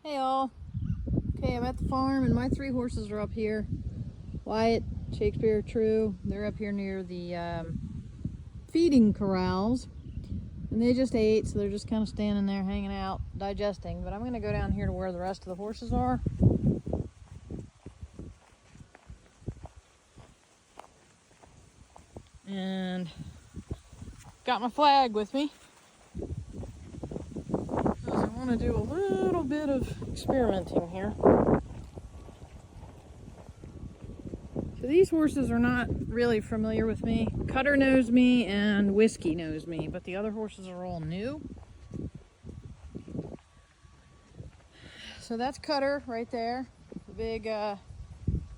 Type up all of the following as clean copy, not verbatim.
Hey all. Okay, I'm at the farm and my 3 horses are up here. Wyatt, Shakespeare, True. They're up here near the feeding corrals. And they just ate, so they're just kind of standing there hanging out, digesting. But I'm going to go down here to where the rest of the horses are. And got my flag with me. Because I want to do a little bit of experimenting here. So these horses are not really familiar with me. Cutter knows me and Whiskey knows me, but the other horses are all new. So that's Cutter right there, the big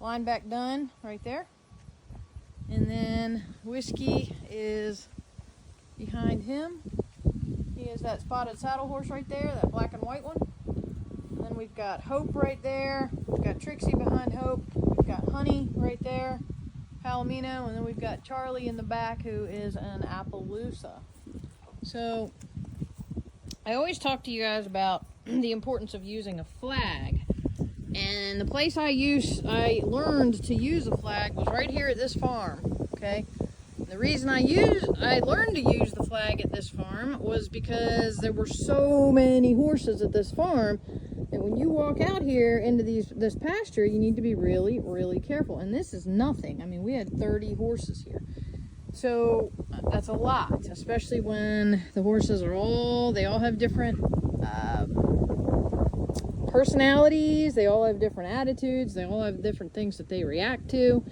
lineback dun right there. And then Whiskey is behind him. He is that spotted saddle horse right there, that black and white one. And then we've got Hope right there. We've got Trixie behind Hope. We've got Honey right there, Palomino, and then we've got Charlie in the back who is an Appaloosa. So I always talk to you guys about the importance of using a flag. And the place I learned to use a flag was right here at this farm, okay? And the reason I learned to use the flag at this farm was because there were so many horses at this farm that when you walk out here into this pasture, you need to be really, really careful. And this is nothing. I mean, we had 30 horses here. So that's a lot, especially when the horses they all have different personalities, they all have different attitudes, they all have different things that they react to.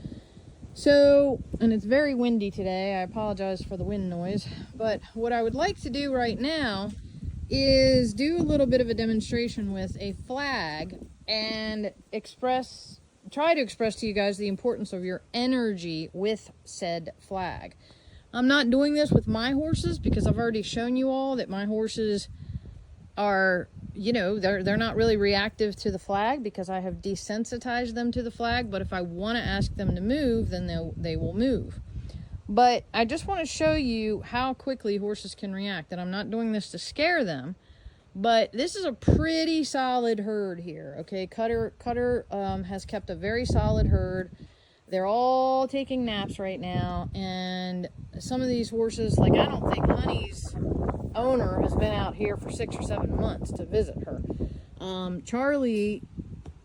So, and it's very windy today, I apologize for the wind noise, but what I would like to do right now is do a little bit of a demonstration with a flag and try to express to you guys the importance of your energy with said flag. I'm not doing this with my horses because I've already shown you all that my horses are, they're not really reactive to the flag because I have desensitized them to the flag. But if I want to ask them to move, then they will move. But I just want to show you how quickly horses can react. And I'm not doing this to scare them, but this is a pretty solid herd here. Okay, Cutter has kept a very solid herd. They're all taking naps right now, and some of these horses, like I don't think Honey's owner has been out here for 6 or 7 months to visit her. Charlie,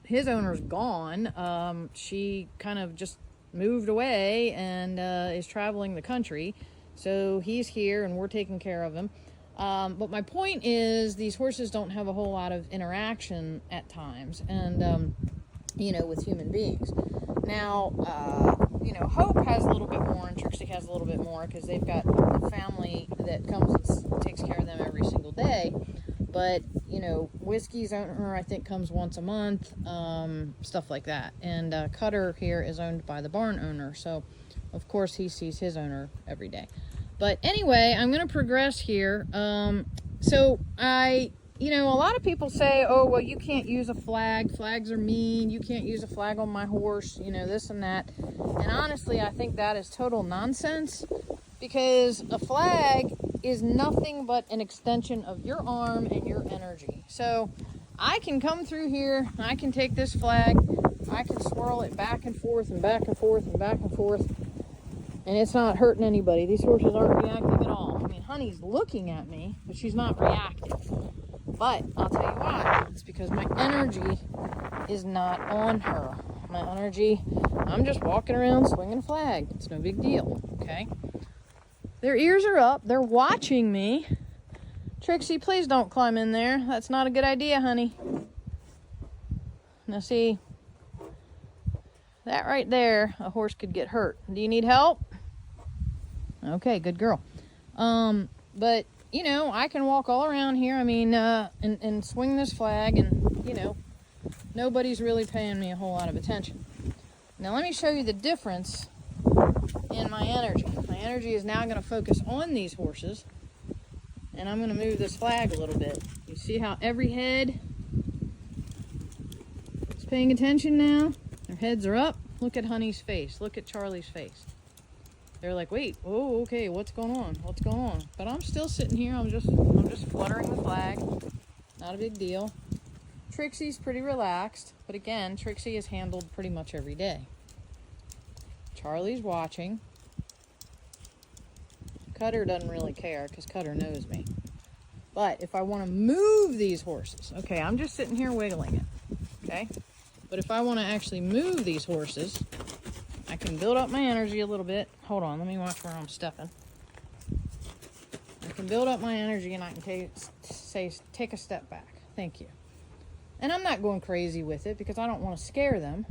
his owner's gone. She kind of just moved away and is traveling the country, so he's here and we're taking care of him. But my point is these horses don't have a whole lot of interaction at times, and with human beings. Now, Hope has a little bit more and Trixie has a little bit more because they've got a family that comes and takes care of them every single day. But, Whiskey's owner, I think, comes once a month, stuff like that. And Cutter here is owned by the barn owner. So, of course, he sees his owner every day. But anyway, I'm going to progress here. A lot of people say, oh, well, you can't use a flag. Flags are mean. You can't use a flag on my horse, this and that. And honestly, I think that is total nonsense because a flag is nothing but an extension of your arm and your energy. So I can come through here, I can take this flag, I can swirl it back and forth and back and forth and back and forth, and it's not hurting anybody. These horses aren't reacting at all. I mean, Honey's looking at me, but she's not reactive. But I'll tell you why. It's because my energy is not on her. My energy, I'm just walking around swinging a flag. It's no big deal, okay? Their ears are up. They're watching me. Trixie, please don't climb in there. That's not a good idea, honey. Now see, that right there, a horse could get hurt. Do you need help? Okay, good girl. But I can walk all around here, and swing this flag, and, nobody's really paying me a whole lot of attention. Now, let me show you the difference in my energy. My energy is now going to focus on these horses, and I'm going to move this flag a little bit. You see how every head is paying attention now? Their heads are up. Look at Honey's face. Look at Charlie's face. They're like, wait, oh, okay, what's going on? What's going on? But I'm still sitting here. I'm just fluttering the flag. Not a big deal. Trixie's pretty relaxed, but again, Trixie is handled pretty much every day. Charlie's watching. Cutter doesn't really care because Cutter knows me. But if I want to move these horses, okay, I'm just sitting here wiggling it, okay? But if I want to actually move these horses, I can build up my energy a little bit. Hold on, let me watch where I'm stepping. I can build up my energy and I can take a step back. Thank you. And I'm not going crazy with it because I don't want to scare them.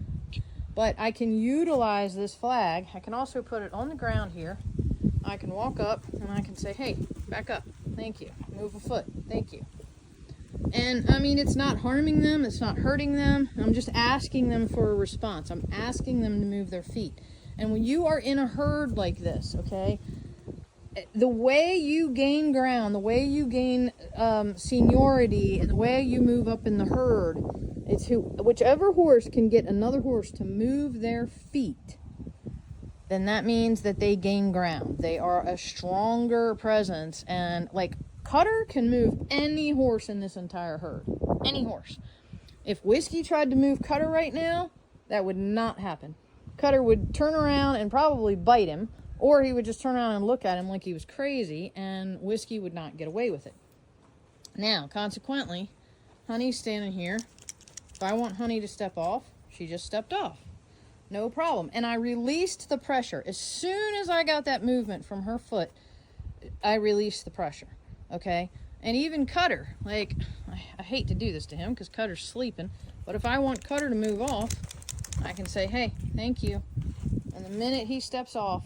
But I can utilize this flag. I can also put it on the ground here. I can walk up and I can say, hey, back up. Thank you. Move a foot. Thank you. And I mean, it's not harming them. It's not hurting them. I'm just asking them for a response. I'm asking them to move their feet. And when you are in a herd like this, okay, the way you gain ground, the way you gain seniority, and the way you move up in the herd, it's whichever horse can get another horse to move their feet, then that means that they gain ground. They are a stronger presence. And like Cutter can move any horse in this entire herd. Any horse. If Whiskey tried to move Cutter right now, that would not happen. Cutter would turn around and probably bite him, or he would just turn around and look at him like he was crazy, and Whiskey would not get away with it. Now, consequently, Honey's standing here. If I want Honey to step off, she just stepped off. No problem. And I released the pressure. As soon as I got that movement from her foot, I released the pressure. Okay? And even Cutter, like, I hate to do this to him because Cutter's sleeping, but if I want Cutter to move off, I can say, hey, thank you. And the minute he steps off,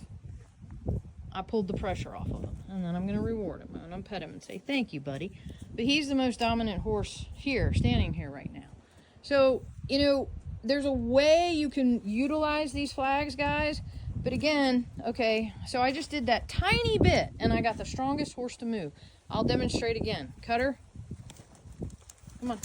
I pulled the pressure off of him. And then I'm going to reward him. And I'm pet him and say, thank you, buddy. But he's the most dominant horse here, standing here right now. So, you know, there's a way you can utilize these flags, guys. But again, okay, so I just did that tiny bit, and I got the strongest horse to move. I'll demonstrate again. Cutter, come on.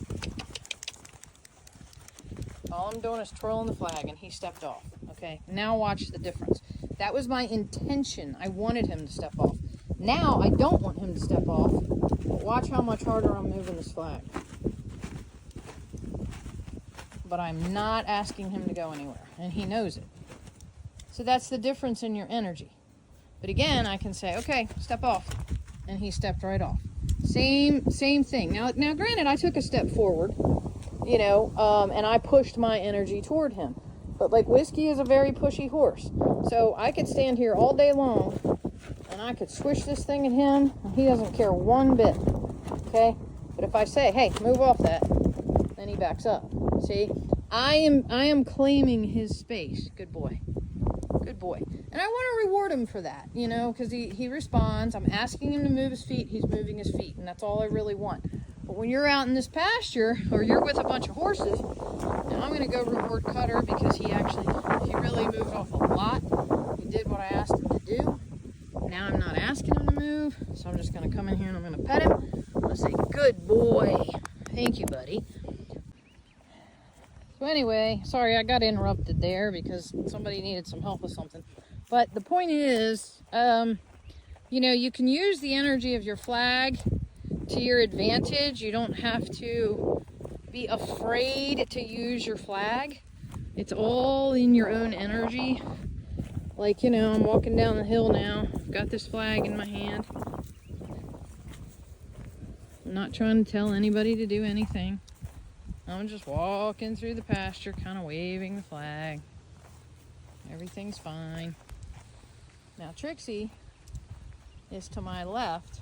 All I'm doing is twirling the flag, and he stepped off. Okay, now watch the difference. That was my intention. I wanted him to step off. Now I don't want him to step off, but watch how much harder I'm moving this flag. But I'm not asking him to go anywhere, and he knows it. So that's the difference in your energy. But again, I can say, okay, step off, and he stepped right off. Same thing. Now, granted, I took a step forward, you know, and I pushed my energy toward him. But like Whiskey is a very pushy horse, so I could stand here all day long, and I could swish this thing at him, and he doesn't care one bit. Okay, but if I say, hey, move off that, then he backs up. See, I am claiming his space. Good boy. Good boy. And I want to reward him for that, you know, because he responds. I'm asking him to move his feet. He's moving his feet, and that's all I really want. But when you're out in this pasture, or you're with a bunch of horses, and I'm going to go reward Cutter because he really moved off a lot. He did what I asked him to do. Now I'm not asking him to move, so I'm just going to come in here and I'm going to pet him. I'm going to say, good boy. Thank you, buddy. So anyway, sorry I got interrupted there because somebody needed some help with something. But the point is, you know, you can use the energy of your flag to your advantage. You don't have to be afraid to use your flag. It's all in your own energy. Like, you know, I'm walking down the hill now. I've got this flag in my hand. I'm not trying to tell anybody to do anything. I'm just walking through the pasture, kind of waving the flag. Everything's fine. Now Trixie is to my left,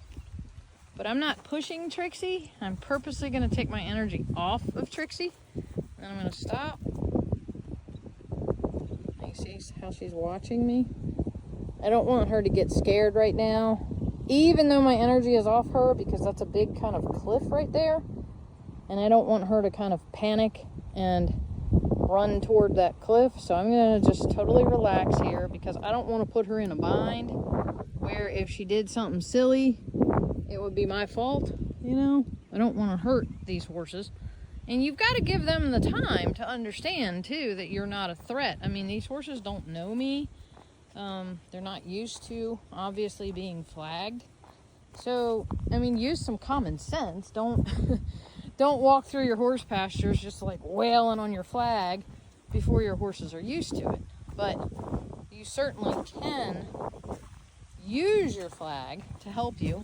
but I'm not pushing Trixie. I'm purposely going to take my energy off of Trixie. And I'm going to stop. You see how she's watching me? I don't want her to get scared right now, even though my energy is off her, because that's a big kind of cliff right there. And I don't want her to kind of panic and run toward that cliff. So I'm going to just totally relax here because I don't want to put her in a bind where if she did something silly, it would be my fault, you know? I don't want to hurt these horses. And you've got to give them the time to understand, too, that you're not a threat. I mean, these horses don't know me. They're not used to, obviously, being flagged. So, I mean, use some common sense. Don't don't walk through your horse pastures just like wailing on your flag before your horses are used to it. But you certainly can use your flag to help you.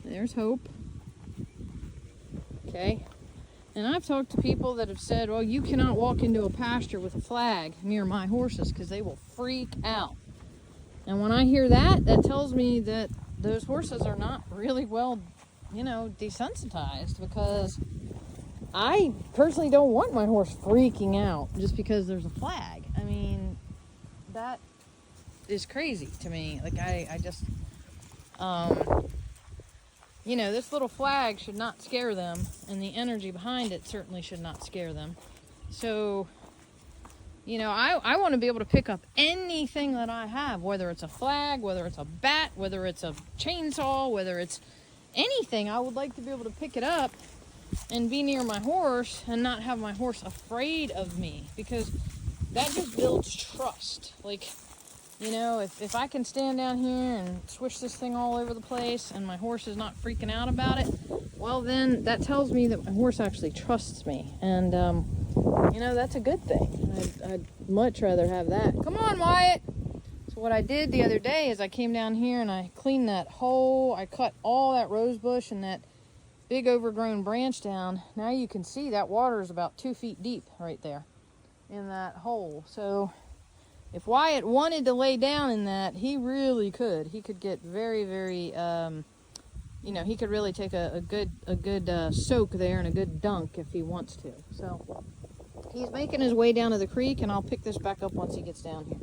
There's Hope. Okay. And I've talked to people that have said, well, you cannot walk into a pasture with a flag near my horses because they will freak out. And when I hear that, that tells me that those horses are not really well, desensitized, because I personally don't want my horse freaking out just because there's a flag. I mean, that is crazy to me. Like, I just, this little flag should not scare them, and the energy behind it certainly should not scare them. So, I want to be able to pick up anything that I have, whether it's a flag, whether it's a bat, whether it's a chainsaw, whether it's anything. I would like to be able to pick it up and be near my horse and not have my horse afraid of me, because that just builds trust. Like, if I can stand down here and swish this thing all over the place and my horse is not freaking out about it, well, then that tells me that my horse actually trusts me. And, that's a good thing. I'd much rather have that. Come on, Wyatt. So what I did the other day is I came down here and I cleaned that hole. I cut all that rose bush and that big overgrown branch down. Now you can see that water is about 2 feet deep right there in that hole. So if Wyatt wanted to lay down in that, he really could. He could get very, very, he could really take a good soak there and a good dunk if he wants to. So he's making his way down to the creek, and I'll pick this back up once he gets down here.